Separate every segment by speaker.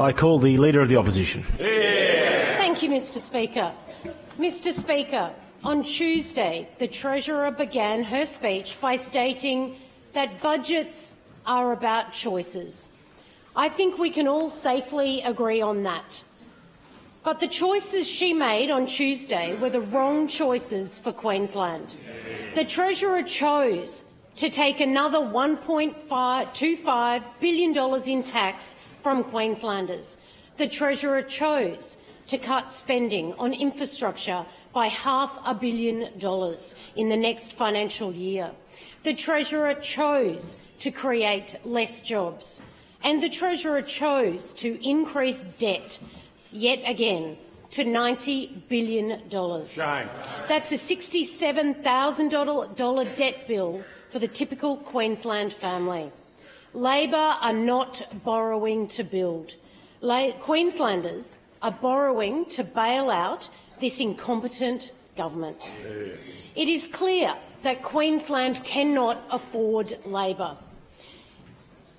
Speaker 1: I call the Leader of the Opposition.
Speaker 2: Thank you, Mr Speaker. Mr Speaker, on Tuesday, the Treasurer began her speech by stating that budgets are about choices. I think we can all safely agree on that. But the choices she made on Tuesday were the wrong choices for Queensland. The Treasurer chose to take another $1.25 billion in tax from Queenslanders. The Treasurer chose to cut spending on infrastructure by $500 million in the next financial year. The Treasurer chose to create less jobs. And the Treasurer chose to increase debt yet again to $90 billion.
Speaker 3: Shame.
Speaker 2: That's a $67,000 debt bill for the typical Queensland family. Labor are not borrowing to build. Queenslanders are borrowing to bail out this incompetent government. It is clear that Queensland cannot afford Labor.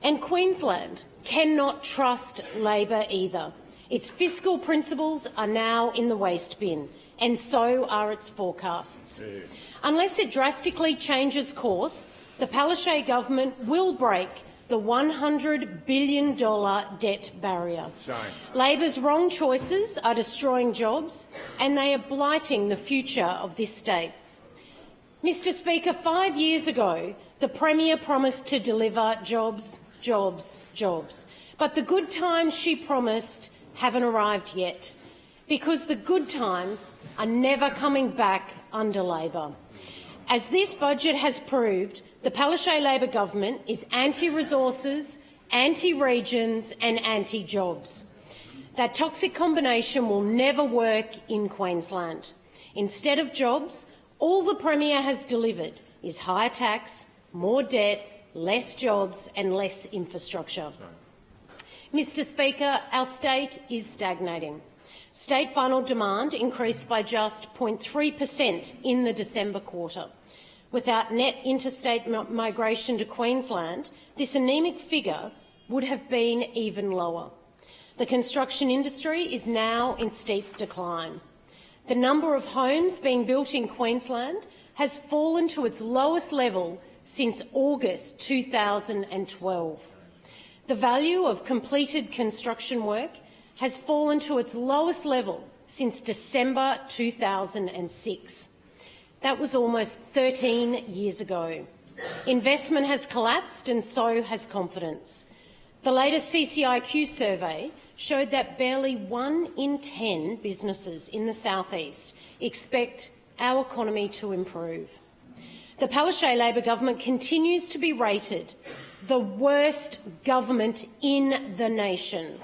Speaker 2: And Queensland cannot trust Labor either. Its fiscal principles are now in the waste bin, and so are its forecasts. Unless it drastically changes course, the Palaszczuk government will break the $100 billion debt barrier. Labor's wrong choices are destroying jobs, and they are blighting the future of this state. Mr Speaker, 5 years ago, the Premier promised to deliver jobs, jobs, jobs. But the good times she promised haven't arrived yet, because the good times are never coming back under Labor. As this budget has proved, the Palaszczuk Labor government is anti-resources, anti-regions and anti-jobs. That toxic combination will never work in Queensland. Instead of jobs, all the Premier has delivered is higher tax, more debt, less jobs and less infrastructure. Mr Speaker, our state is stagnating. State final demand increased by just 0.3% in the December quarter. Without net interstate migration to Queensland, this anaemic figure would have been even lower. The construction industry is now in steep decline. The number of homes being built in Queensland has fallen to its lowest level since August 2012. The value of completed construction work has fallen to its lowest level since December 2006. That was almost 13 years ago. Investment has collapsed and so has confidence. The latest CCIQ survey showed that barely 1 in 10 businesses in the southeast expect our economy to improve. The Palaszczuk Labor government continues to be rated the worst government in the nation,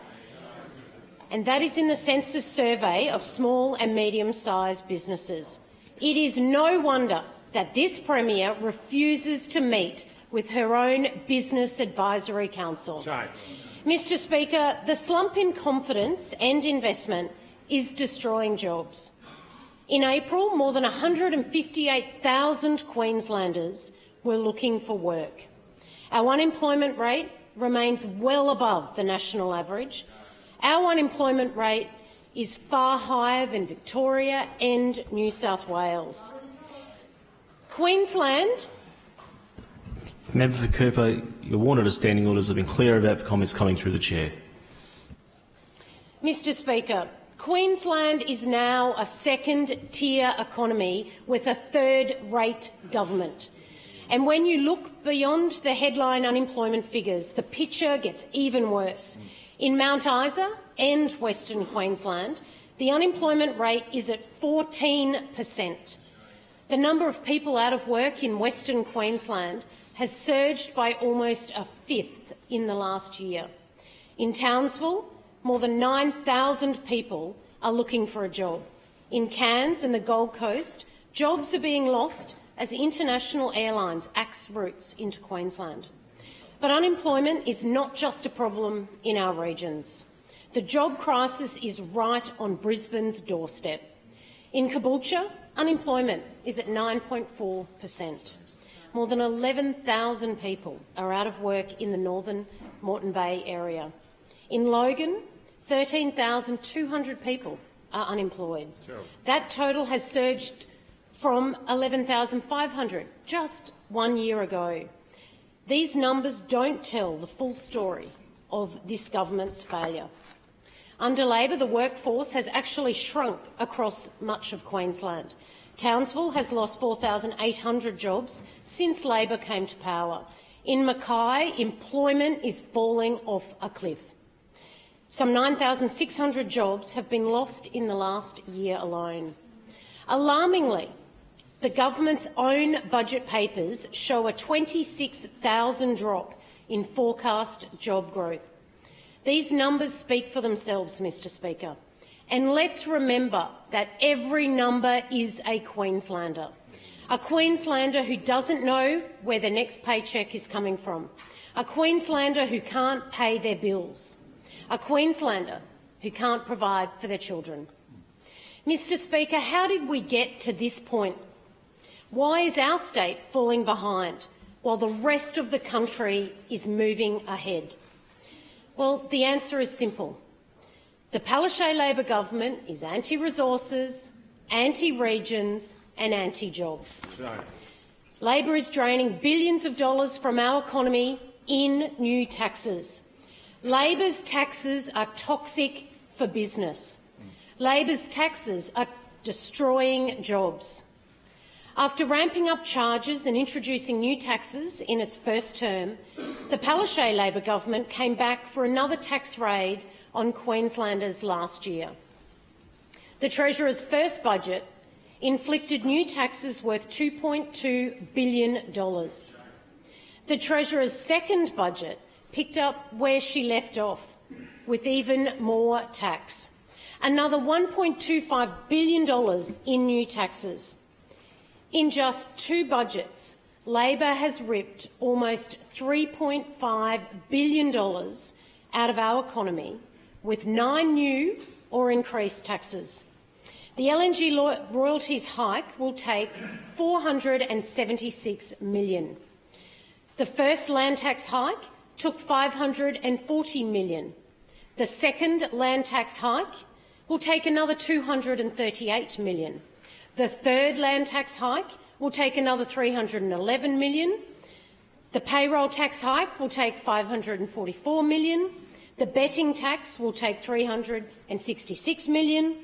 Speaker 2: and that is in the census survey of small and medium-sized businesses. It is no wonder that this Premier refuses to meet with her own Business Advisory Council. Mr Speaker, the slump in confidence and investment is destroying jobs. In April, more than 158,000 Queenslanders were looking for work. Our unemployment rate remains well above the national average. Our unemployment rate is far higher than Victoria and New South Wales. Queensland.
Speaker 1: Member for Cooper, you're warned of standing orders have been clear about comments coming through the chair.
Speaker 2: Mr Speaker, Queensland is now a second-tier economy with a third-rate government. And when you look beyond the headline unemployment figures, the picture gets even worse. In Mount Isa and Western Queensland, the unemployment rate is at 14%. The number of people out of work in Western Queensland has surged by almost a fifth in the last year. In Townsville, more than 9,000 people are looking for a job. In Cairns and the Gold Coast, jobs are being lost as international airlines axe routes into Queensland. But unemployment is not just a problem in our regions. The job crisis is right on Brisbane's doorstep. In Caboolture, unemployment is at 9.4%. More than 11,000 people are out of work in the northern Moreton Bay area. In Logan, 13,200 people are unemployed. That total has surged from 11,500 just 1 year ago. These numbers don't tell the full story of this government's failure. Under Labor, the workforce has actually shrunk across much of Queensland. Townsville has lost 4,800 jobs since Labor came to power. In Mackay, employment is falling off a cliff. Some 9,600 jobs have been lost in the last year alone. Alarmingly, the government's own budget papers show a 26,000 drop in forecast job growth. These numbers speak for themselves, Mr Speaker. And let's remember that every number is a Queenslander who doesn't know where the next paycheck is coming from, a Queenslander who can't pay their bills, a Queenslander who can't provide for their children. Mr Speaker, how did we get to this point? Why is our state falling behind while the rest of the country is moving ahead? Well, the answer is simple. The Palaszczuk Labor government is anti-resources, anti-regions and anti-jobs. Labor is draining billions of dollars from our economy in new taxes. Labor's taxes are toxic for business. Labor's taxes are destroying jobs. After ramping up charges and introducing new taxes in its first term, the Palaszczuk Labor government came back for another tax raid on Queenslanders last year. The Treasurer's first budget inflicted new taxes worth $2.2 billion. The Treasurer's second budget picked up where she left off, with even more tax. Another $1.25 billion in new taxes. In just 2 budgets, Labor has ripped almost $3.5 billion out of our economy with 9 new or increased taxes. The LNG royalties hike will take $476 million. The first land tax hike took $540 million. The second land tax hike will take another $238 million. The third land tax hike will take another $311 million. The payroll tax hike will take $544 million. The betting tax will take $366 million.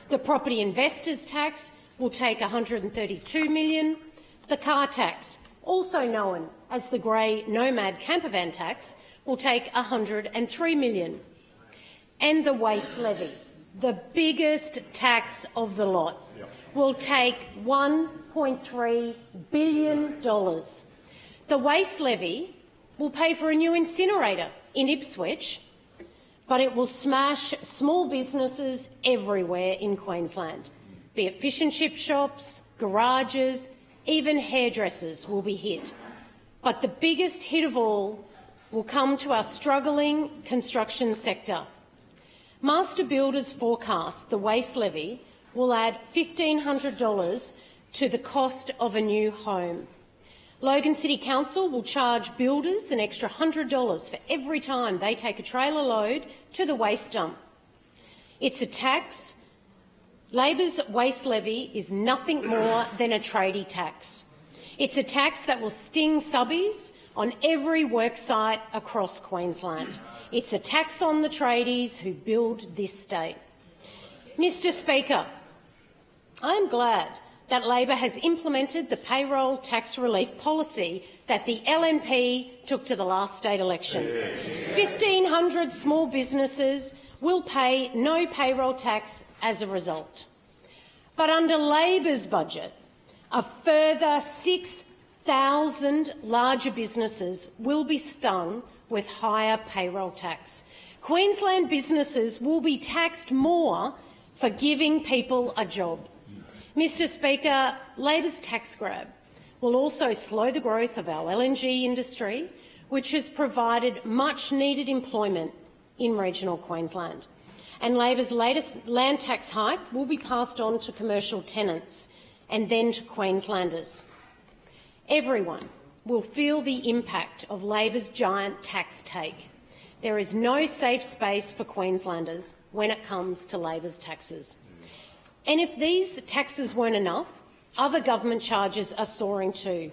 Speaker 2: The property investors tax will take $132 million. The car tax, also known as the grey nomad campervan tax, will take $103 million. And the waste levy, the biggest tax of the lot, will take $1.3 billion. The waste levy will pay for a new incinerator in Ipswich, but it will smash small businesses everywhere in Queensland, be it fish and chip shops, garages, even hairdressers will be hit. But the biggest hit of all will come to our struggling construction sector. Master builders forecast the waste levy will add $1,500 to the cost of a new home. Logan City Council will charge builders an extra $100 for every time they take a trailer load to the waste dump. It's a tax. Labor's waste levy is nothing more than a tradie tax. It's a tax that will sting subbies on every worksite across Queensland. It's a tax on the tradies who build this state. Mr Speaker, I am glad that Labor has implemented the payroll tax relief policy that the LNP took to the last state election. 1,500 small businesses will pay no payroll tax as a result. But under Labor's budget, a further 6,000 larger businesses will be stung with higher payroll tax. Queensland businesses will be taxed more for giving people a job. Mr Speaker, Labor's tax grab will also slow the growth of our LNG industry, which has provided much-needed employment in regional Queensland. And Labor's latest land tax hike will be passed on to commercial tenants and then to Queenslanders. Everyone will feel the impact of Labor's giant tax take. there is no safe space for Queenslanders when it comes to Labor's taxes. And if these taxes weren't enough, other government charges are soaring too.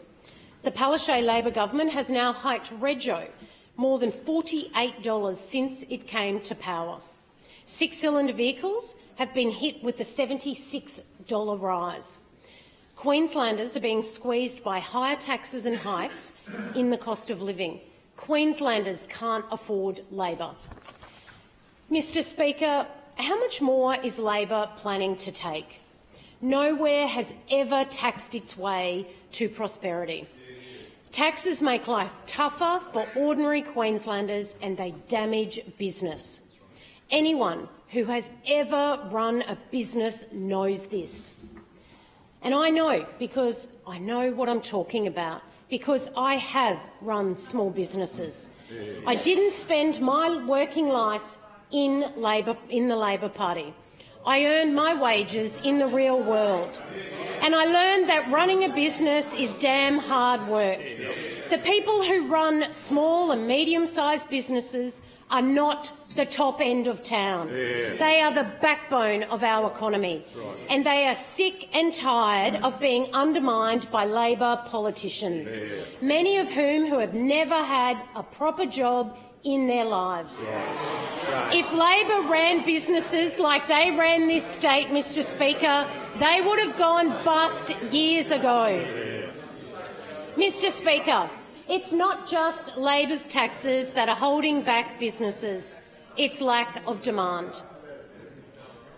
Speaker 2: The Palaszczuk Labor government has now hiked rego more than $48 since it came to power. Six-cylinder vehicles have been hit with a $76 rise. Queenslanders are being squeezed by higher taxes and hikes in the cost of living. Queenslanders can't afford Labor. Mr Speaker, how much more is Labor planning to take? Nowhere has ever taxed its way to prosperity. Taxes make life tougher for ordinary Queenslanders and they damage business. Anyone who has ever run a business knows this. And I know, because I know what I'm talking about, because I have run small businesses. I didn't spend my working life in the Labor Party. I earned my wages in the real world. And I learned that running a business is damn hard work. The people who run small and medium-sized businesses are not the top end of town. They are the backbone of our economy. And they are sick and tired of being undermined by Labor politicians, many of whom who have never had a proper job in their lives. If Labor ran businesses like they ran this state, Mr Speaker, they would have gone bust years ago. Mr Speaker, it's not just Labor's taxes that are holding back businesses, it's lack of demand.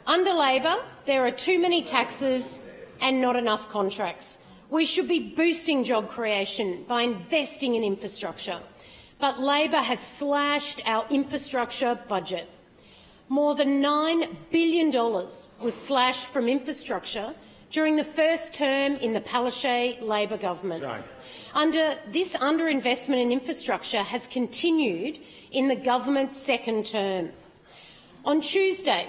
Speaker 2: Under Labor, there are too many taxes and not enough contracts. We should be boosting job creation by investing in infrastructure. But Labor has slashed our infrastructure budget. More than $9 billion was slashed from infrastructure during the first term in the Palaszczuk Labor government. This underinvestment in infrastructure has continued in the government's second term. On Tuesday,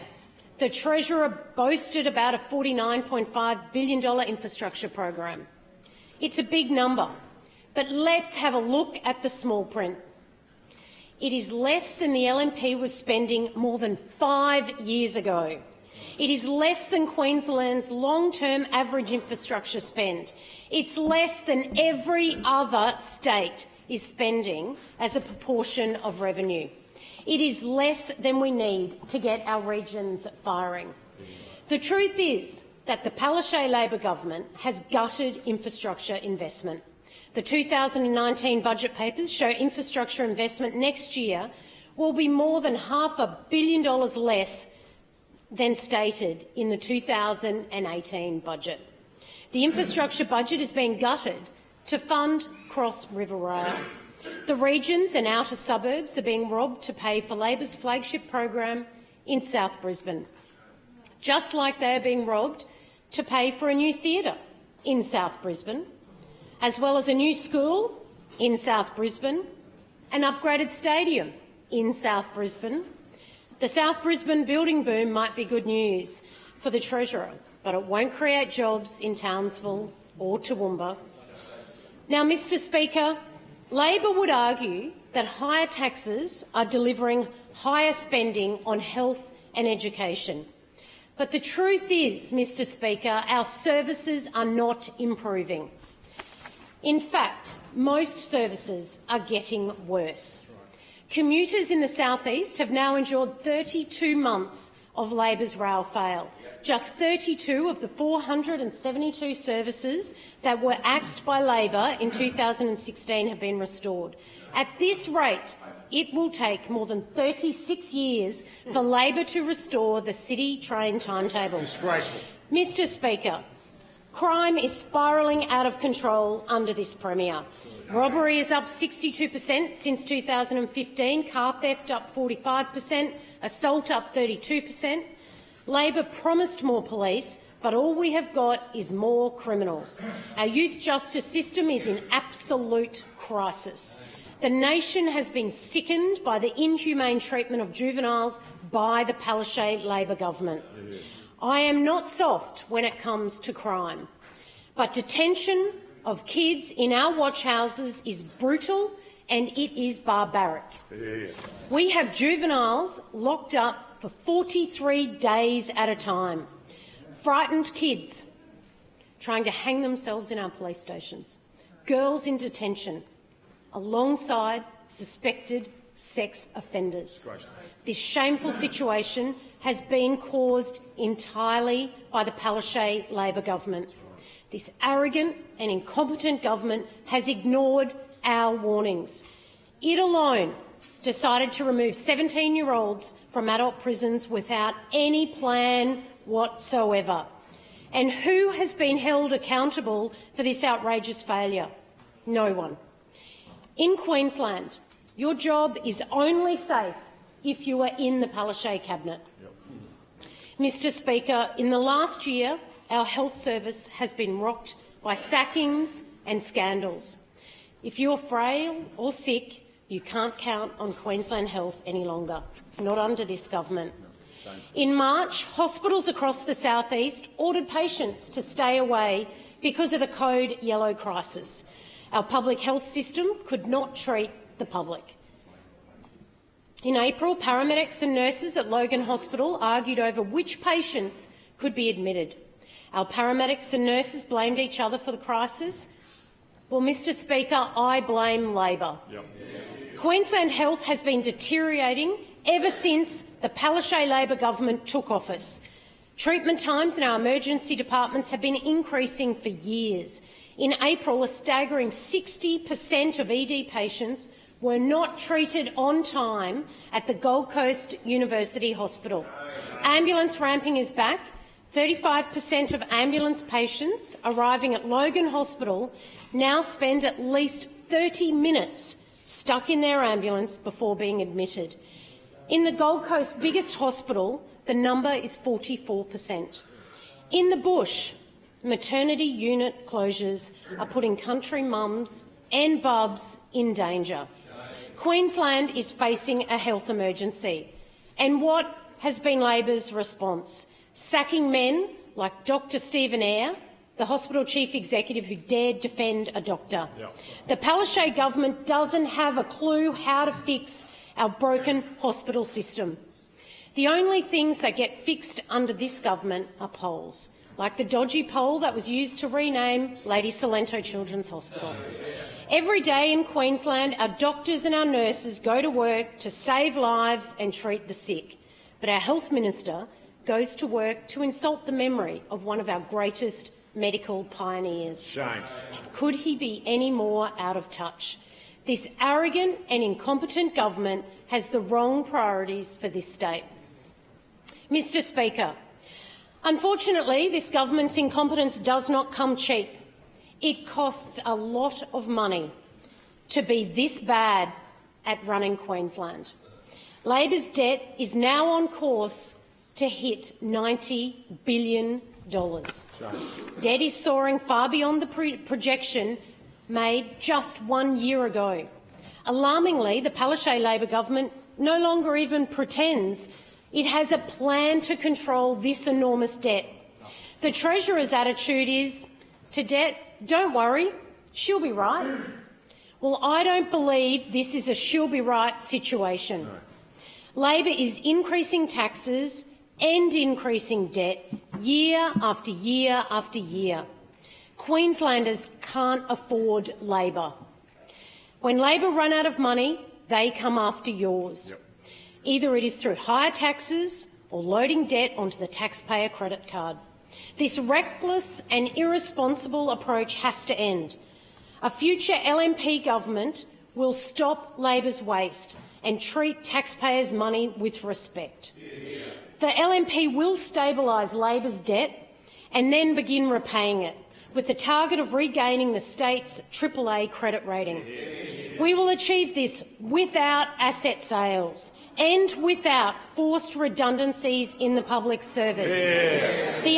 Speaker 2: the Treasurer boasted about a $49.5 billion infrastructure program. It's a big number. But let's have a look at the small print. It is less than the LNP was spending more than 5 years ago. It is less than Queensland's long-term average infrastructure spend. It's less than every other state is spending as a proportion of revenue. It is less than we need to get our regions firing. The truth is that the Palaszczuk Labor government has gutted infrastructure investment. The 2019 budget papers show infrastructure investment next year will be more than $500 million less than stated in the 2018 budget. The infrastructure budget is being gutted to fund Cross River Rail. The regions and outer suburbs are being robbed to pay for Labor's flagship program in South Brisbane, just like they are being robbed to pay for a new theatre in South Brisbane, as well as a new school in South Brisbane, an upgraded stadium in South Brisbane. The South Brisbane building boom might be good news for the Treasurer, but it won't create jobs in Townsville or Toowoomba. Now, Mr Speaker, Labor would argue that higher taxes are delivering higher spending on health and education. But the truth is, Mr Speaker, our services are not improving. In fact, most services are getting worse. Commuters in the south-east have now endured 32 months of Labor's rail fail. Just 32 of the 472 services that were axed by Labor in 2016 have been restored. At this rate, it will take more than 36 years for Labor to restore the city train timetable.
Speaker 3: Disgraceful.
Speaker 2: Mr Speaker, crime is spiralling out of control under this Premier. Robbery is up 62% since 2015, car theft up 45%, assault up 32%. Labor promised more police, but all we have got is more criminals. Our youth justice system is in absolute crisis. The nation has been sickened by the inhumane treatment of juveniles by the Palaszczuk Labor government. I am not soft when it comes to crime, but detention of kids in our watch houses is brutal and it is barbaric. We have juveniles locked up for 43 days at a time, frightened kids trying to hang themselves in our police stations, girls in detention, alongside suspected sex offenders. This shameful situation has been caused entirely by the Palaszczuk Labor government. This arrogant and incompetent government has ignored our warnings. It alone decided to remove 17-year-olds from adult prisons without any plan whatsoever. And who has been held accountable for this outrageous failure? No one. In Queensland, your job is only safe if you are in the Palaszczuk cabinet. Mr Speaker, in the last year, our health service has been rocked by sackings and scandals. If you're frail or sick, you can't count on Queensland Health any longer, not under this government. In March, hospitals across the south-east ordered patients to stay away because of the code yellow crisis. Our public health system could not treat the public. In April, paramedics and nurses at Logan Hospital argued over which patients could be admitted. Our paramedics and nurses blamed each other for the crisis. Well, Mr Speaker, I blame Labor. Queensland Health has been deteriorating ever since the Palaszczuk Labor government took office. Treatment times in our emergency departments have been increasing for years. In April, a staggering 60% of ED patients were not treated on time at the Gold Coast University Hospital. Ambulance ramping is back. 35% of ambulance patients arriving at Logan Hospital now spend at least 30 minutes stuck in their ambulance before being admitted. In the Gold Coast's biggest hospital, the number is 44%. In the bush, maternity unit closures are putting country mums and bubs in danger. Queensland is facing a health emergency. And what has been Labor's response? Sacking men like Dr Stephen Eyre, the hospital chief executive who dared defend a doctor. The Palaszczuk government doesn't have a clue how to fix our broken hospital system. The only things that get fixed under this government are polls, like the dodgy poll that was used to rename Lady Salento Children's Hospital. Every day in Queensland, our doctors and our nurses go to work to save lives and treat the sick. But our health minister goes to work to insult the memory of one of our greatest medical pioneers. Shame. Could he be any more out of touch? This arrogant and incompetent government has the wrong priorities for this state. Mr Speaker, unfortunately, this government's incompetence does not come cheap. It costs a lot of money to be this bad at running Queensland. Labor's debt is now on course to hit $90 billion. Debt is soaring far beyond the projection made just 1 year ago. Alarmingly, the Palaszczuk Labor government no longer even pretends it has a plan to control this enormous debt. The Treasurer's attitude is, to debt, don't worry, she'll be right. Well, I don't believe this is a she'll be right situation. No. Labor is increasing taxes and increasing debt year after year after year. Queenslanders can't afford Labor. When Labor run out of money, they come after yours. Either it is through higher taxes or loading debt onto the taxpayer credit card. This reckless and irresponsible approach has to end. A future LNP government will stop Labor's waste and treat taxpayers' money with respect. The LNP will stabilise Labor's debt and then begin repaying it, with the target of regaining the state's AAA credit rating. We will achieve this without asset sales and without forced redundancies in the public service. The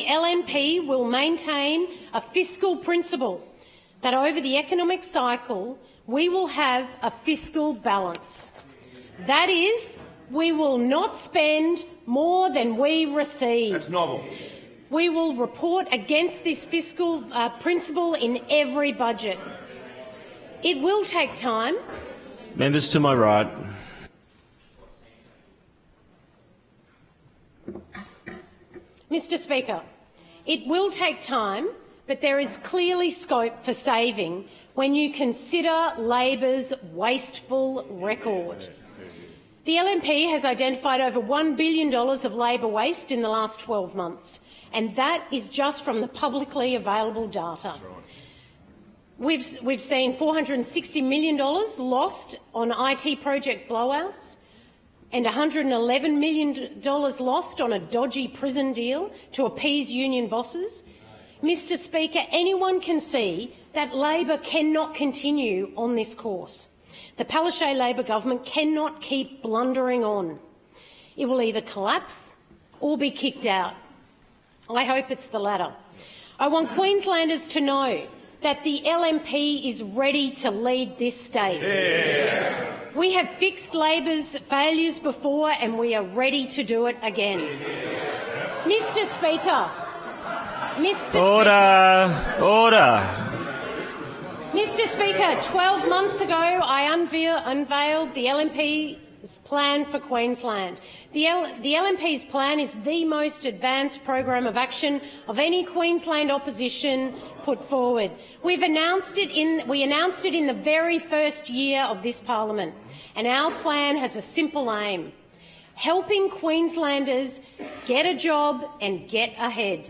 Speaker 2: LNP will maintain a fiscal principle that over the economic cycle we will have a fiscal balance. That is, we will not spend more than we receive. That's novel. We will report against this fiscal principle in every budget. It will take time.
Speaker 1: Members to my right.
Speaker 2: Mr Speaker, it will take time, but there is clearly scope for saving when you consider Labor's wasteful record. The LNP has identified over $1 billion of Labor waste in the last 12 months, and that is just from the publicly available data. We've seen $460 million lost on IT project blowouts and $111 million lost on a dodgy prison deal to appease union bosses. Mr Speaker, anyone can see that Labor cannot continue on this course. The Palaszczuk Labor government cannot keep blundering on. It will either collapse or be kicked out. I hope it's the latter. I want Queenslanders to know that the LNP is ready to lead this state. Yeah. We have fixed Labor's failures before and we are ready to do it again. Mr Speaker,
Speaker 1: Order.
Speaker 2: Mr Speaker, 12 months ago I unveiled the LNP's plan for Queensland. The LNP's plan is the most advanced program of action of any Queensland opposition put forward. We announced it in the very first year of this parliament, and our plan has a simple aim: helping Queenslanders get a job and get ahead.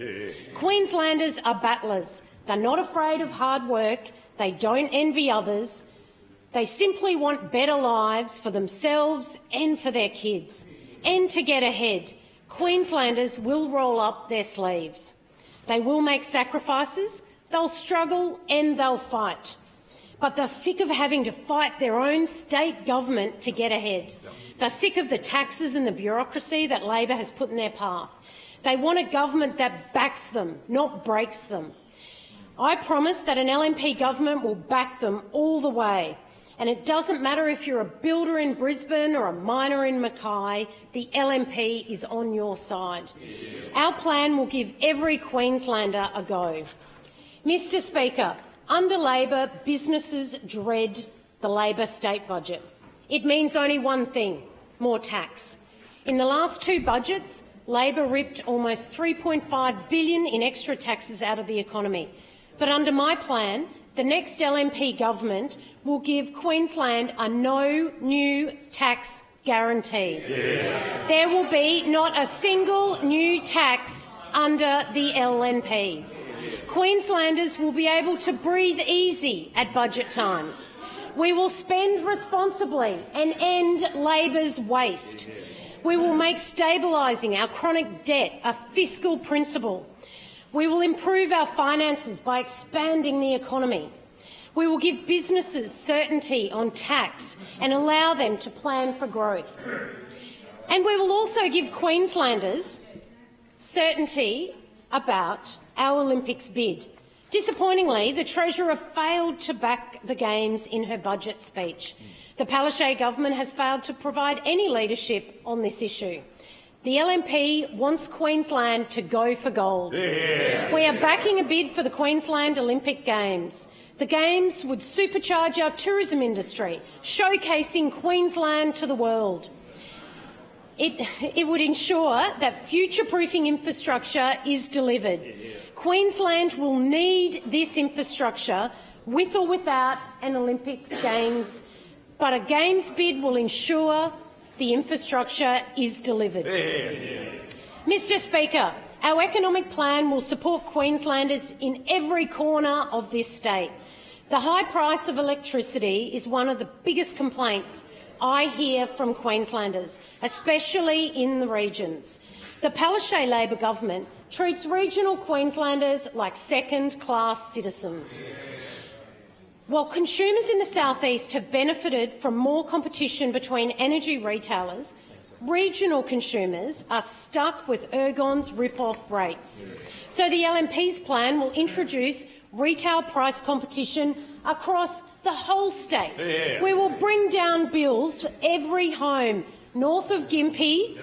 Speaker 2: Queenslanders are battlers. They're not afraid of hard work. They don't envy others. They simply want better lives for themselves and for their kids. And to get ahead, Queenslanders will roll up their sleeves. They will make sacrifices, they'll struggle and they'll fight. But they're sick of having to fight their own state government to get ahead. They're sick of the taxes and the bureaucracy that Labor has put in their path. They want a government that backs them, not breaks them. I promise that an LNP government will back them all the way. And it doesn't matter if you're a builder in Brisbane or a miner in Mackay, the LNP is on your side. Our plan will give every Queenslander a go. Mr Speaker, under Labor, businesses dread the Labor state budget. It means only one thing: more tax. In the last two budgets, Labor ripped almost $3.5 billion in extra taxes out of the economy. But under my plan, the next LNP government will give Queensland a no new tax guarantee. There will be not a single new tax under the LNP. Queenslanders will be able to breathe easy at budget time. We will spend responsibly and end Labor's waste. We will make stabilising our chronic debt a fiscal principle. We will improve our finances by expanding the economy. We will give businesses certainty on tax and allow them to plan for growth. And we will also give Queenslanders certainty about our Olympics bid. Disappointingly, the Treasurer failed to back the Games in her budget speech. The Palaszczuk government has failed to provide any leadership on this issue. The LNP wants Queensland to go for gold. Yeah. We are backing a bid for the Queensland Olympic Games. The Games would supercharge our tourism industry, showcasing Queensland to the world. It would ensure that future-proofing infrastructure is delivered. Queensland will need this infrastructure with or without an Olympics Games, but a Games bid will ensure the infrastructure is delivered. Mr Speaker, our economic plan will support Queenslanders in every corner of this state. The high price of electricity is one of the biggest complaints I hear from Queenslanders, especially in the regions. The Palaszczuk Labor government treats regional Queenslanders like second-class citizens. While consumers in the south-east have benefited from more competition between energy retailers, regional consumers are stuck with Ergon's rip-off rates. So the LNP's plan will introduce retail price competition across the whole state. Yeah. We will bring down bills for every home north of Gympie,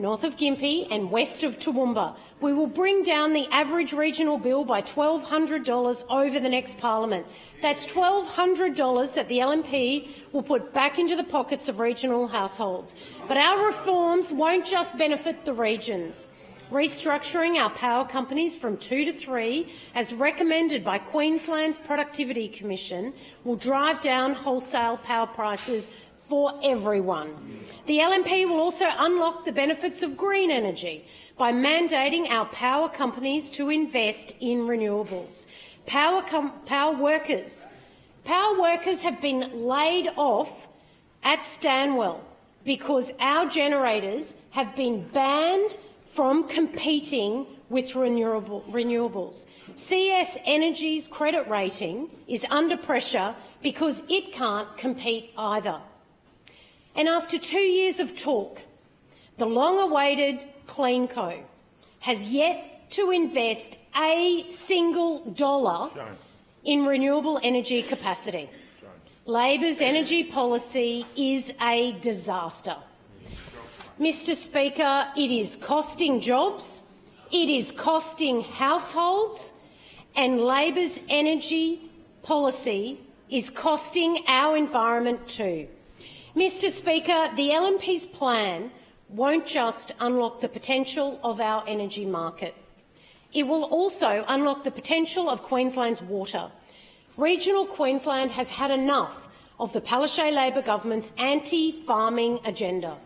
Speaker 2: north of Gympie and west of Toowoomba. We will bring down the average regional bill by $1,200 over the next parliament. That's $1,200 that the LNP will put back into the pockets of regional households. But our reforms won't just benefit the regions. Restructuring our power companies from 2 to 3, as recommended by Queensland's Productivity Commission, will drive down wholesale power prices for everyone. The LNP will also unlock the benefits of green energy by mandating our power companies to invest in renewables. Power workers have been laid off at Stanwell because our generators have been banned from competing with renewables. CS Energy's credit rating is under pressure because it can't compete either. And after 2 years of talk, the long-awaited CleanCo has yet to invest a single dollar in renewable energy capacity. Labor's energy policy is a disaster. Mr. Speaker, it is costing jobs, it is costing households, and Labor's energy policy is costing our environment too. Mr. Speaker, the LNP's plan won't just unlock the potential of our energy market. It will also unlock the potential of Queensland's water. Regional Queensland has had enough of the Palaszczuk Labor government's anti-farming agenda.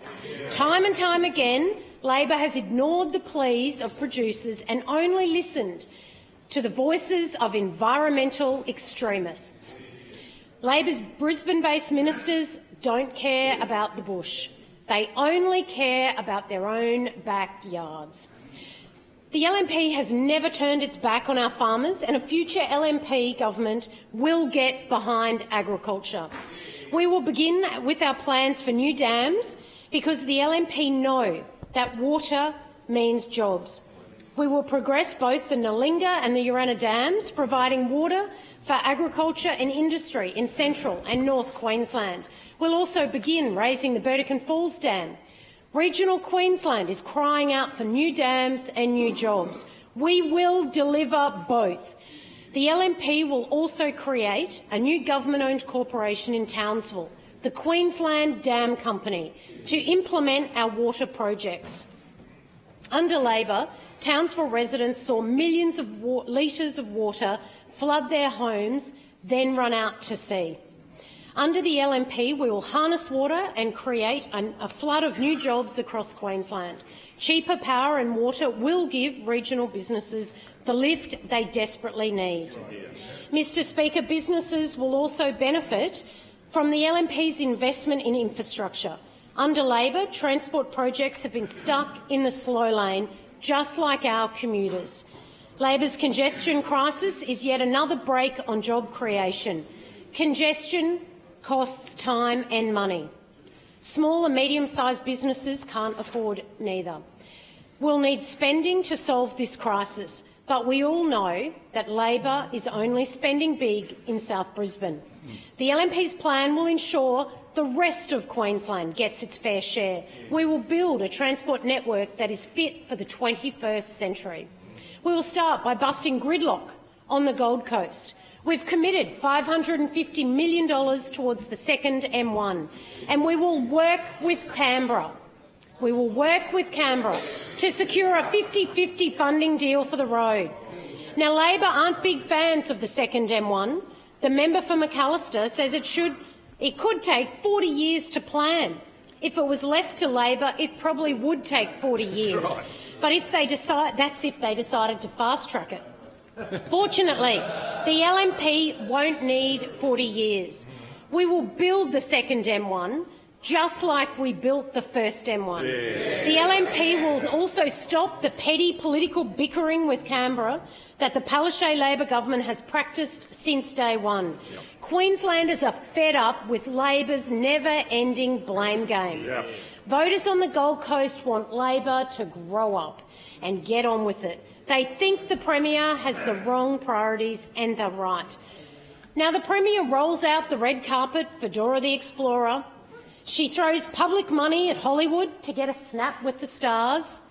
Speaker 2: Time and time again, Labor has ignored the pleas of producers and only listened to the voices of environmental extremists. Labor's Brisbane-based ministers don't care about the bush. They only care about their own backyards. The LNP has never turned its back on our farmers, and a future LNP government will get behind agriculture. We will begin with our plans for new dams because the LNP know that water means jobs. We will progress both the Nalinga and the Urana dams, providing water for agriculture and industry in central and north Queensland. We'll also begin raising the Burdekin Falls Dam. Regional Queensland is crying out for new dams and new jobs. We will deliver both. The LNP will also create a new government-owned corporation in Townsville, the Queensland Dam Company, to implement our water projects. Under Labor, Townsville residents saw millions of litres of water flood their homes, then run out to sea. Under the LNP, we will harness water and create a flood of new jobs across Queensland. Cheaper power and water will give regional businesses the lift they desperately need. Mr. Speaker, businesses will also benefit from the LNP's investment in infrastructure. Under Labor, transport projects have been stuck in the slow lane, just like our commuters. Labor's congestion crisis is yet another brake on job creation. Congestion costs time and money. Small and medium-sized businesses can't afford neither. We'll need spending to solve this crisis, but we all know that Labor is only spending big in South Brisbane. The LNP's plan will ensure the rest of Queensland gets its fair share. We will build a transport network that is fit for the 21st century. We will start by busting gridlock on the Gold Coast. We've committed $550 million towards the second M1, and we will work with Canberra. We will work with Canberra to secure a 50-50 funding deal for the road. Now, Labor aren't big fans of the second M1. The member for Macalister says it could take 40 years to plan. If it was left to Labor, it probably would take 40 years. That's right. But if they decided to fast-track it. Fortunately, the LNP won't need 40 years. We will build the second M1 just like we built the first M1. Yeah. The LNP will also stop the petty political bickering with Canberra that the Palaszczuk Labor government has practiced since day one. Yep. Queenslanders are fed up with Labor's never-ending blame game. Yep. Voters on the Gold Coast want Labor to grow up and get on with it. They think the Premier has the wrong priorities and they're right. Now, the Premier rolls out the red carpet for Dora the Explorer. She throws public money at Hollywood to get a snap with the stars,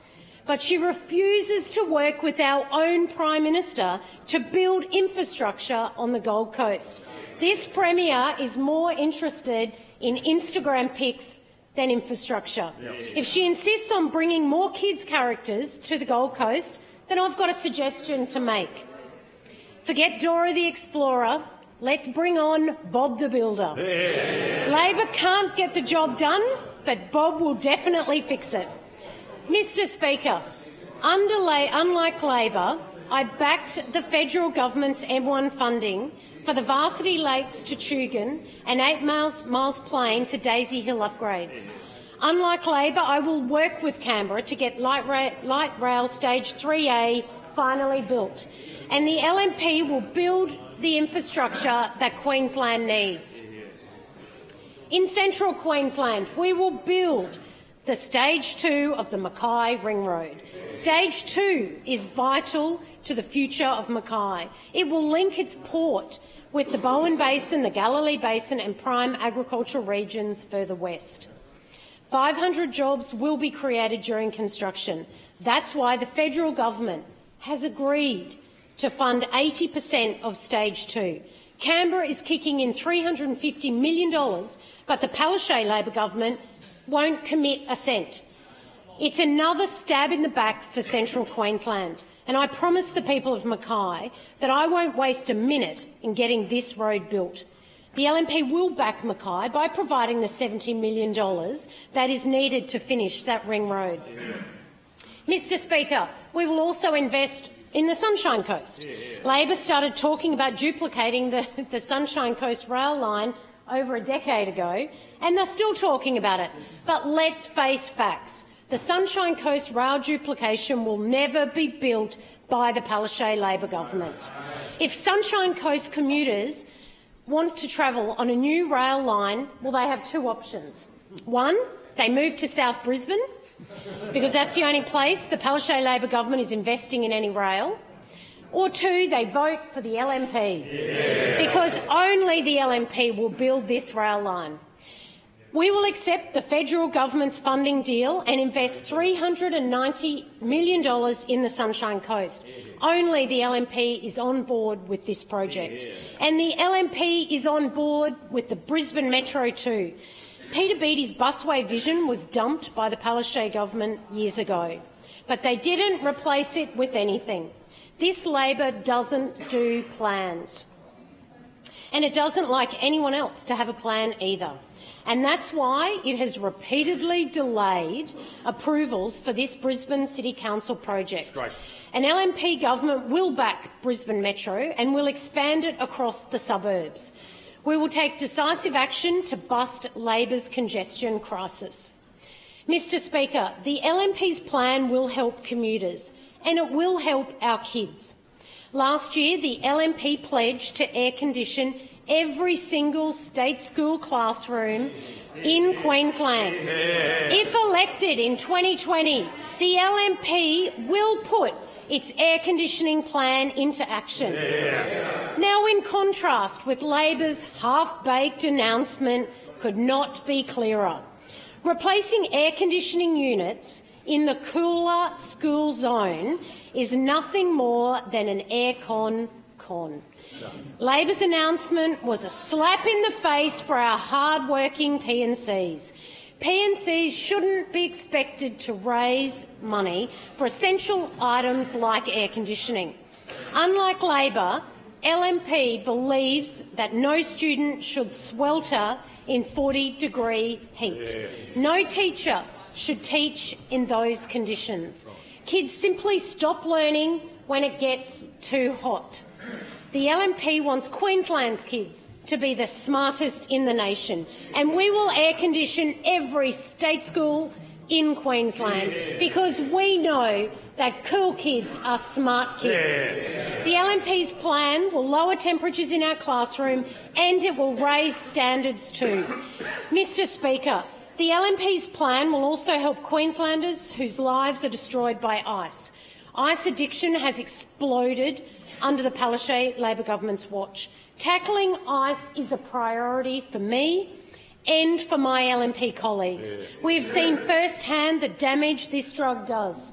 Speaker 2: but she refuses to work with our own Prime Minister to build infrastructure on the Gold Coast. This Premier is more interested in Instagram pics than infrastructure. If she insists on bringing more kids' characters to the Gold Coast, then I've got a suggestion to make. Forget Dora the Explorer. Let's bring on Bob the Builder. Labor can't get the job done, but Bob will definitely fix it. Mr Speaker, unlike Labor, I backed the federal government's M1 funding for the Varsity Lakes to Tugun and 8 miles Plain to Daisy Hill upgrades. Unlike Labor, I will work with Canberra to get light rail stage 3A finally built, and the LNP will build the infrastructure that Queensland needs. In central Queensland, we will build the Stage 2 of the Mackay Ring Road. Stage 2 is vital to the future of Mackay. It will link its port with the Bowen Basin, the Galilee Basin and prime agricultural regions further west. 500 jobs will be created during construction. That's why the federal government has agreed to fund 80% of Stage 2. Canberra is kicking in $350 million, but the Palaszczuk Labor government won't commit a cent. It's another stab in the back for central Queensland, and I promise the people of Mackay that I won't waste a minute in getting this road built. The LNP will back Mackay by providing the $70 million that is needed to finish that ring road. Mr Speaker, we will also invest in the Sunshine Coast. Labor started talking about duplicating the Sunshine Coast rail line over a decade ago, and they're still talking about it. But let's face facts. The Sunshine Coast rail duplication will never be built by the Palaszczuk Labor government. If Sunshine Coast commuters want to travel on a new rail line, well, they have two options. One, they move to South Brisbane, because that's the only place the Palaszczuk Labor government is investing in any rail. Or two, they vote for the LNP, because only the LNP will build this rail line. We will accept the federal government's funding deal and invest $390 million in the Sunshine Coast. Only the LNP is on board with this project. And the LNP is on board with the Brisbane Metro too. Peter Beattie's busway vision was dumped by the Palaszczuk government years ago, but they didn't replace it with anything. This Labor doesn't do plans, and it doesn't like anyone else to have a plan either. And that's why it has repeatedly delayed approvals for this Brisbane City Council project. An LNP government will back Brisbane Metro and will expand it across the suburbs. We will take decisive action to bust Labor's congestion crisis. Mr Speaker, the LNP's plan will help commuters, and it will help our kids. Last year, the LNP pledged to air condition every single state school classroom in Queensland. If elected in 2020, the LNP will put its air conditioning plan into action. Now, in contrast with Labor's half-baked announcement, could not be clearer. Replacing air conditioning units in the cooler school zone is nothing more than an aircon con. Labor's announcement was a slap in the face for our hard-working P&Cs. P&Cs shouldn't be expected to raise money for essential items like air conditioning. Unlike Labor, LNP believes that no student should swelter in 40-degree heat. No teacher should teach in those conditions. Kids simply stop learning when it gets too hot. The LNP wants Queensland's kids to be the smartest in the nation, and we will air condition every state school in Queensland because we know that cool kids are smart kids. The LNP's plan will lower temperatures in our classroom and it will raise standards too. Mr Speaker, the LNP's plan will also help Queenslanders whose lives are destroyed by ice. Ice addiction has exploded under the Palaszczuk Labor government's watch. Tackling ice is a priority for me and for my LNP colleagues. We have seen firsthand the damage this drug does.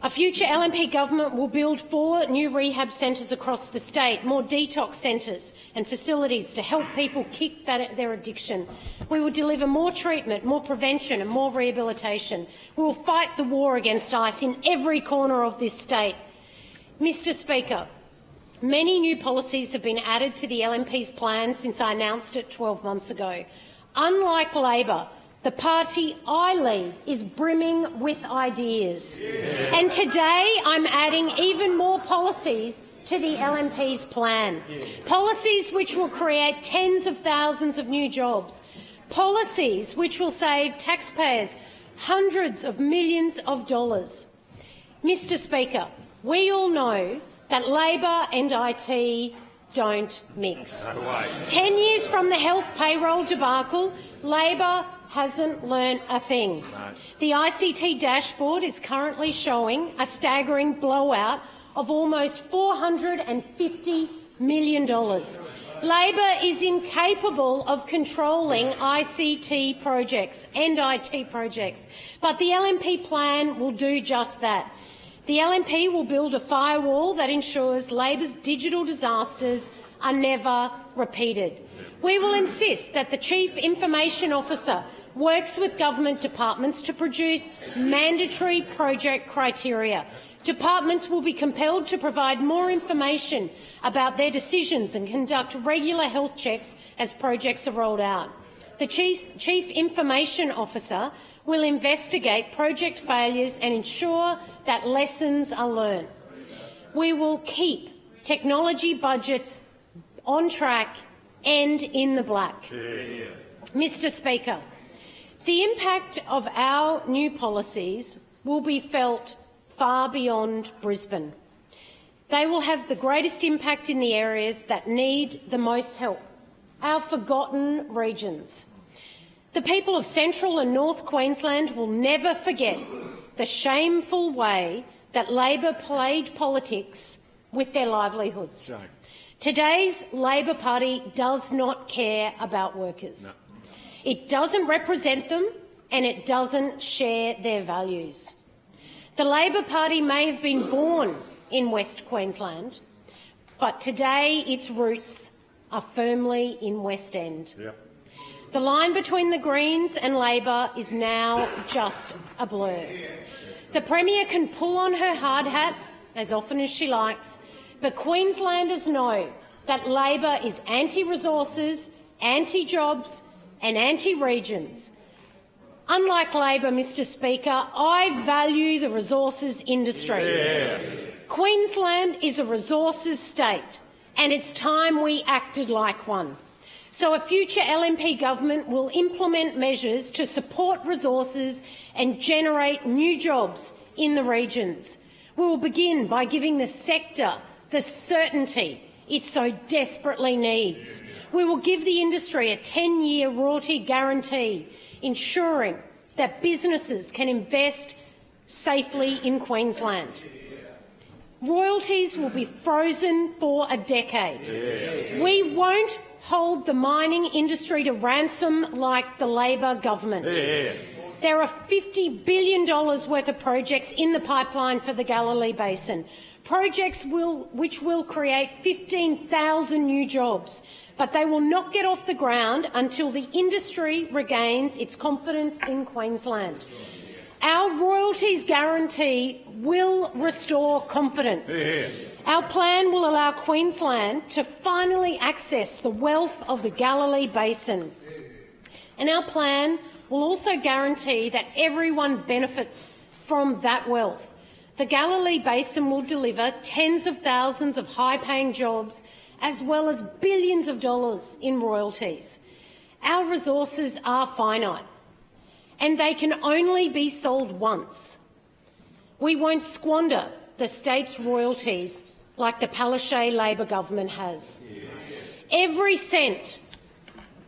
Speaker 2: A future LNP government will build 4 new rehab centres across the state, more detox centres and facilities to help people kick their addiction. We will deliver more treatment, more prevention and more rehabilitation. We will fight the war against ice in every corner of this state. Mr Speaker, many new policies have been added to the LNP's plan since I announced it 12 months ago. Unlike Labor, the party I lead is brimming with ideas. And today I'm adding even more policies to the LNP's plan. Policies which will create tens of thousands of new jobs. Policies which will save taxpayers hundreds of millions of dollars. Mr Speaker, we all know that Labor and IT don't mix. 10 years from the health payroll debacle, Labor hasn't learnt a thing. The ICT dashboard is currently showing a staggering blowout of almost $450 million. Labor is incapable of controlling ICT projects and IT projects, but the LNP plan will do just that. The LNP will build a firewall that ensures Labor's digital disasters are never repeated. We will insist that the Chief Information Officer works with government departments to produce mandatory project criteria. Departments will be compelled to provide more information about their decisions and conduct regular health checks as projects are rolled out. The Chief Information Officer will investigate project failures and ensure that lessons are learned. We will keep technology budgets on track and in the black. Mr Speaker, the impact of our new policies will be felt far beyond Brisbane. They will have the greatest impact in the areas that need the most help, our forgotten regions. The people of Central and North Queensland will never forget the shameful way that Labor played politics with their livelihoods. No. Today's Labor Party does not care about workers. No. It doesn't represent them and it doesn't share their values. The Labor Party may have been born in West Queensland, but today its roots are firmly in West End. Yep. The line between the Greens and Labor is now just a blur. The Premier can pull on her hard hat as often as she likes, but Queenslanders know that Labor is anti-resources, anti-jobs and anti-regions. Unlike Labor, Mr Speaker, I value the resources industry. Yeah. Queensland is a resources state, and it's time we acted like one. So a future LNP government will implement measures to support resources and generate new jobs in the regions. We will begin by giving the sector the certainty it so desperately needs. We will give the industry a 10-year royalty guarantee, ensuring that businesses can invest safely in Queensland. Royalties will be frozen for a decade. Yeah. We won't hold the mining industry to ransom like the Labor government. Yeah. There are $50 billion worth of projects in the pipeline for the Galilee Basin, projects which will create 15,000 new jobs, but they will not get off the ground until the industry regains its confidence in Queensland. Our royalties guarantee will restore confidence. Yeah. Our plan will allow Queensland to finally access the wealth of the Galilee Basin. And our plan will also guarantee that everyone benefits from that wealth. The Galilee Basin will deliver tens of thousands of high-paying jobs as well as billions of dollars in royalties. Our resources are finite, and they can only be sold once. We won't squander the state's royalties like the Palaszczuk Labor government has. Every cent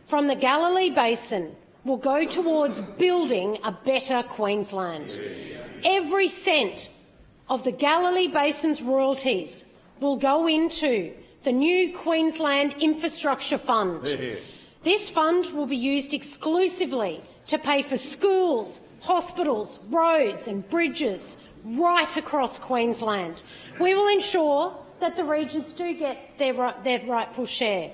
Speaker 2: from the Galilee Basin will go towards building a better Queensland. Every cent of the Galilee Basin's royalties will go into the new Queensland Infrastructure Fund. This fund will be used exclusively to pay for schools, hospitals, roads and bridges right across Queensland. We will ensure that the regions do get their rightful share.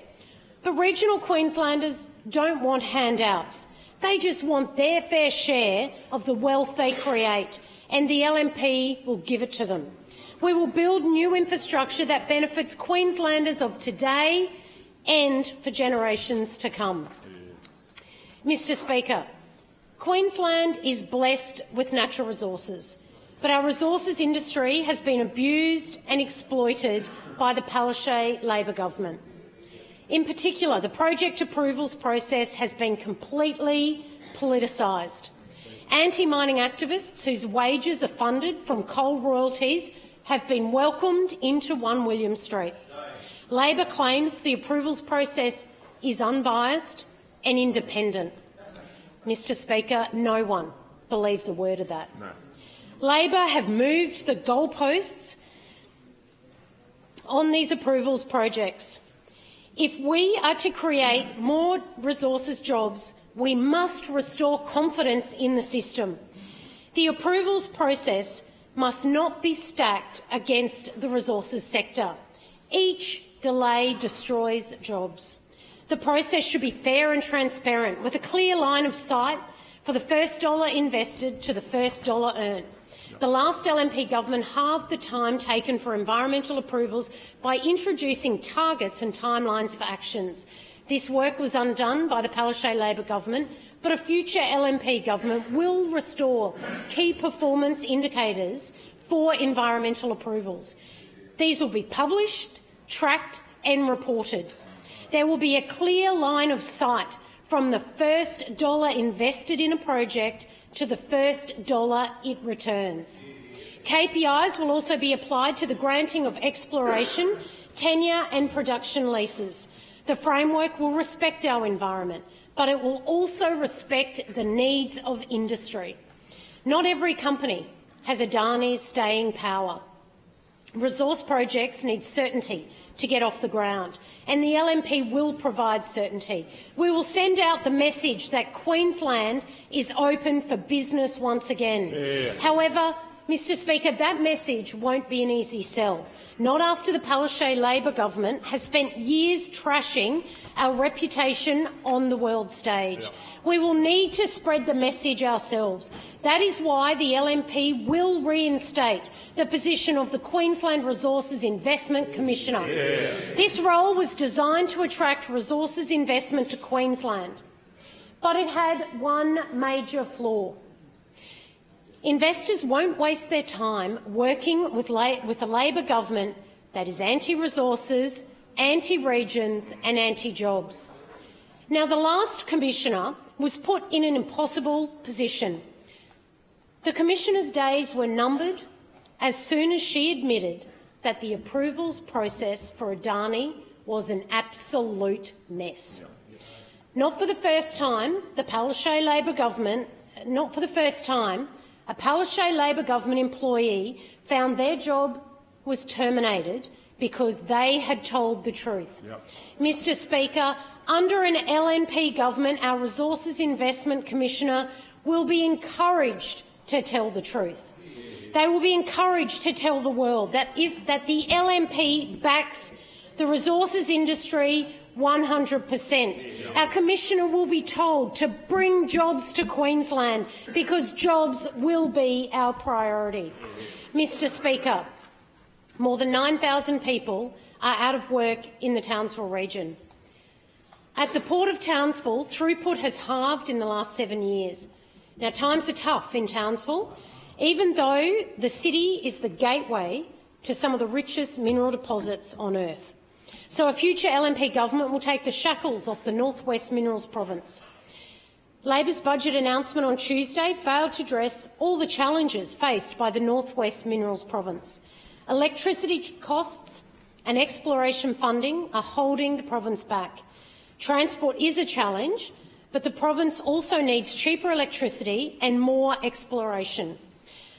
Speaker 2: But regional Queenslanders don't want handouts. They just want their fair share of the wealth they create, and the LNP will give it to them. We will build new infrastructure that benefits Queenslanders of today and for generations to come. Mr Speaker, Queensland is blessed with natural resources, but our resources industry has been abused and exploited by the Palaszczuk Labor government. In particular, the project approvals process has been completely politicised. Anti-mining activists whose wages are funded from coal royalties have been welcomed into 1 William Street. Labor claims the approvals process is unbiased and independent. Mr Speaker, no one believes a word of that. No. Labor have moved the goalposts on these approvals projects. If we are to create more resources jobs, we must restore confidence in the system. The approvals process must not be stacked against the resources sector. Each delay destroys jobs. The process should be fair and transparent, with a clear line of sight for the first dollar invested to the first dollar earned. The last LNP government halved the time taken for environmental approvals by introducing targets and timelines for actions. This work was undone by the Palaszczuk Labor government, but a future LNP government will restore key performance indicators for environmental approvals. These will be published, tracked and reported. There will be a clear line of sight from the first dollar invested in a project to the first dollar it returns. KPIs will also be applied to the granting of exploration, tenure and production leases. The framework will respect our environment, but it will also respect the needs of industry. Not every company has Adani's staying power. Resource projects need certainty to get off the ground, and the LNP will provide certainty. We will send out the message that Queensland is open for business once again. However, Mr Speaker, that message won't be an easy sell. Not after the Palaszczuk Labor government has spent years trashing our reputation on the world stage. We will need to spread the message ourselves. That is why the LNP will reinstate the position of the Queensland Resources Investment Commissioner. This role was designed to attract resources investment to Queensland, but it had one major flaw. Investors won't waste their time working with a Labor government that is anti-resources, anti-regions and anti-jobs. Now, the last commissioner was put in an impossible position. The commissioner's days were numbered as soon as she admitted that the approvals process for Adani was an absolute mess. Not for the first time, the Palaszczuk Labor government, a Palaszczuk Labor government employee found their job was terminated because they had told the truth. Mr Speaker, under an LNP government, our Resources Investment Commissioner will be encouraged to tell the truth. They will be encouraged to tell the world that the LNP backs the resources industry 100%. Our Commissioner will be told to bring jobs to Queensland because jobs will be our priority. Mr Speaker, more than 9,000 people are out of work in the Townsville region. At the Port of Townsville, throughput has halved in the last 7 years. Now, times are tough in Townsville, even though the city is the gateway to some of the richest mineral deposits on earth. So a future LNP government will take the shackles off the Northwest Minerals Province. Labor's budget announcement on Tuesday failed to address all the challenges faced by the Northwest Minerals Province. Electricity costs and exploration funding are holding the province back. Transport is a challenge, but the province also needs cheaper electricity and more exploration.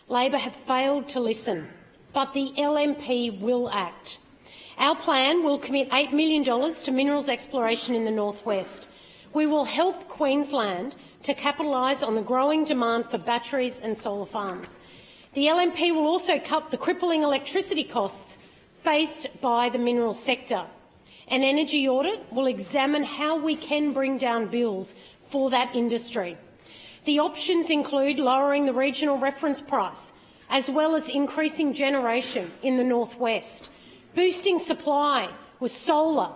Speaker 2: Labor have failed to listen, but the LNP will act. Our plan will commit $8 million to minerals exploration in the Northwest. We will help Queensland to capitalise on the growing demand for batteries and solar farms. The LNP will also cut the crippling electricity costs faced by the minerals sector. An energy audit will examine how we can bring down bills for that industry. The options include lowering the regional reference price, as well as increasing generation in the northwest, boosting supply with solar,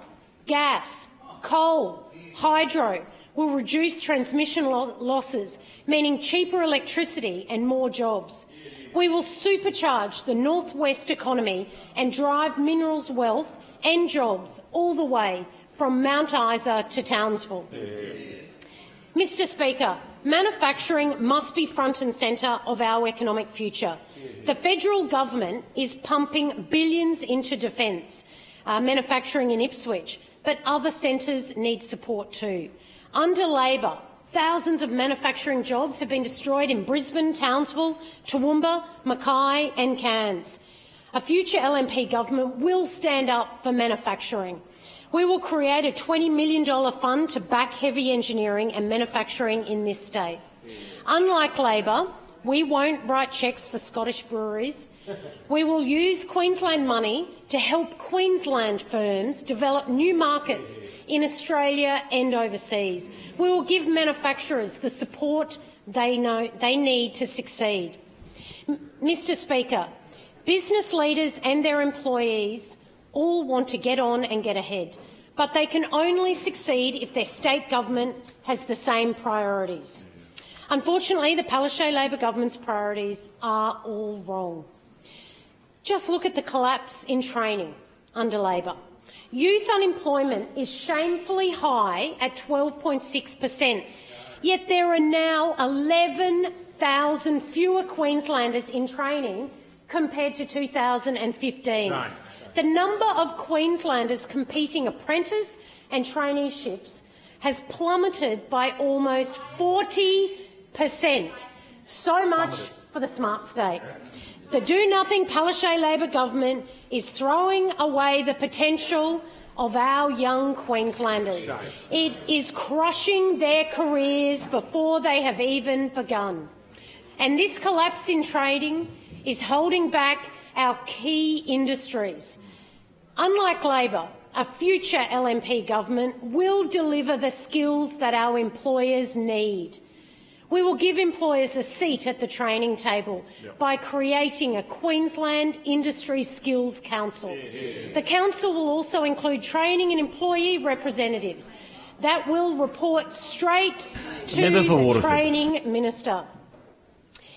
Speaker 2: gas, coal, hydro will reduce transmission losses, meaning cheaper electricity and more jobs. We will supercharge the northwest economy and drive minerals wealth and jobs all the way from Mount Isa to Townsville. Mr Speaker, manufacturing must be front and centre of our economic future. The federal government is pumping billions into defence, manufacturing in Ipswich, but other centres need support too. Under Labor, thousands of manufacturing jobs have been destroyed in Brisbane, Townsville, Toowoomba, Mackay and Cairns. A future LNP government will stand up for manufacturing. We will create a $20 million fund to back heavy engineering and manufacturing in this state. Unlike Labor, we won't write cheques for Scottish breweries. We will use Queensland money to help Queensland firms develop new markets in Australia and overseas. We will give manufacturers the support they need to succeed. Mr Speaker, business leaders and their employees all want to get on and get ahead, but they can only succeed if their state government has the same priorities. Unfortunately, the Palaszczuk Labor government's priorities are all wrong. Just look at the collapse in training under Labor. Youth unemployment is shamefully high at 12.6%, yet there are now 11,000 fewer Queenslanders in training compared to 2015. The number of Queenslanders competing apprentice and traineeships has plummeted by almost 40%. So much for the smart state. The do-nothing Palaszczuk Labor government is throwing away the potential of our young Queenslanders. It is crushing their careers before they have even begun. And this collapse in trading is holding back our key industries. Unlike Labor, a future LNP government will deliver the skills that our employers need. We will give employers a seat at the training table by creating a Queensland Industry Skills Council. The council will also include training and employee representatives that will report straight to the training minister.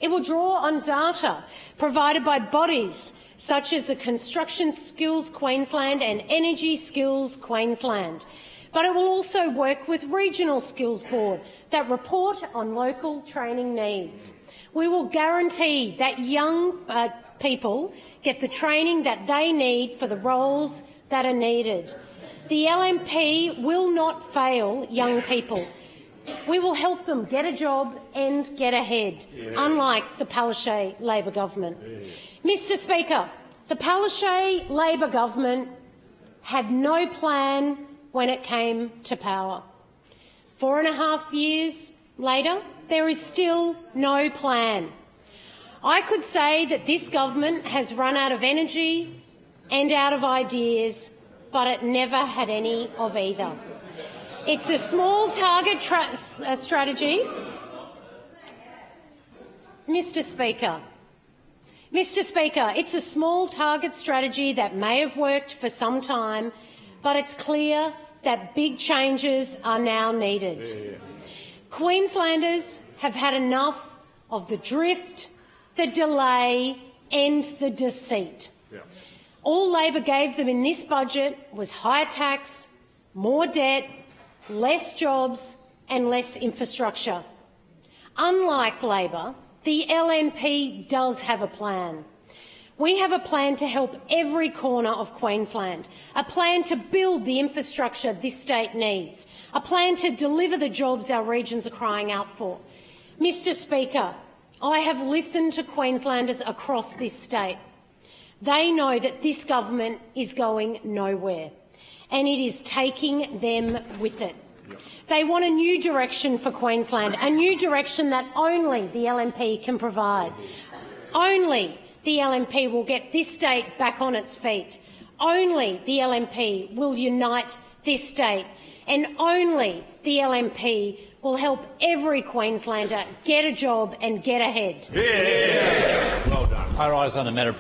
Speaker 2: It will draw on data provided by bodies such as the Construction Skills Queensland and Energy Skills Queensland. But it will also work with Regional Skills Board that report on local training needs. We will guarantee that young people get the training that they need for the roles that are needed. The LNP will not fail young people. We will help them get a job and get ahead, unlike the Palaszczuk Labor government. Mr Speaker, the Palaszczuk Labor government had no plan when it came to power. 4.5 years later, there is still no plan. I could say that this government has run out of energy and out of ideas, but it never had any of either. It's a small target strategy. Mr Speaker, it's a small target strategy that may have worked for some time, but it's clear that big changes are now needed. Queenslanders have had enough of the drift, the delay and the deceit. All Labor gave them in this budget was higher tax, more debt, less jobs and less infrastructure. Unlike Labor, the LNP does have a plan. We have a plan to help every corner of Queensland, a plan to build the infrastructure this state needs, a plan to deliver the jobs our regions are crying out for. Mr Speaker, I have listened to Queenslanders across this state. They know that this government is going nowhere, and it is taking them with it. They want a new direction for Queensland, a new direction that only the LNP can provide. Only the LNP will get this state back on its feet. Only the LNP will unite this state, and only the LNP will help every Queenslander get a job and get ahead.
Speaker 3: Yeah. Well done.
Speaker 4: I rise on the matter.